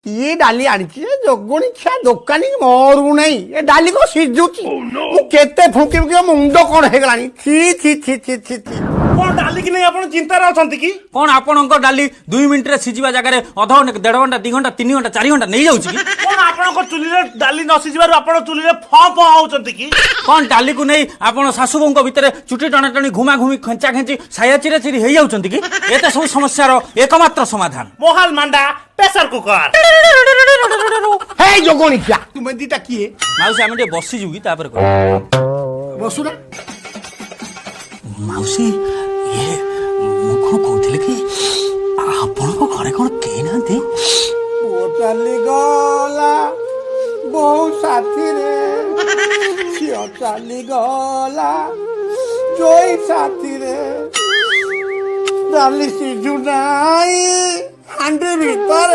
ये डाली आनिची जोगुणी खिया दोकानी मरू नहीं ये डाली को सिझुची मु केते फुंकी फुंकी मुंड कोन हे गलानी छी छी छी छी छी छी कोन डाली कि नहीं आपण चिंता रे अछंती कि कोन आपणक डाली 2 मिनिट रे सिझिबा जगह रे अध घंटा 1.5 घंटा 2 घंटा 3 घंटा 4 घंटा नहीं जाउची कि कोन आपण को चुली रे डाली न सिझिबार आपण चुली रे फ फ होउचंती कि कोन डाली को नहीं आपण सासु बोंको भितरे चुटी टणा टणी घुमा घुमी खंचा खंची साया चिरा चिरी हे जाउचंती कि एते सब समस्या रो एकमात्र समाधान मोहाल मांडा प्रेशर कुकर हे जोगुणी खिया तुमे दीटा किए माउसी आमे बसी जुगी तापर बसुरा माउसी ये मुख कहते कि आपण को घरे कौन कही ना वो चली गला बहु साथी रे झियो चली गला जोई साथी रे डाली सिझु नाई हांडी भीतर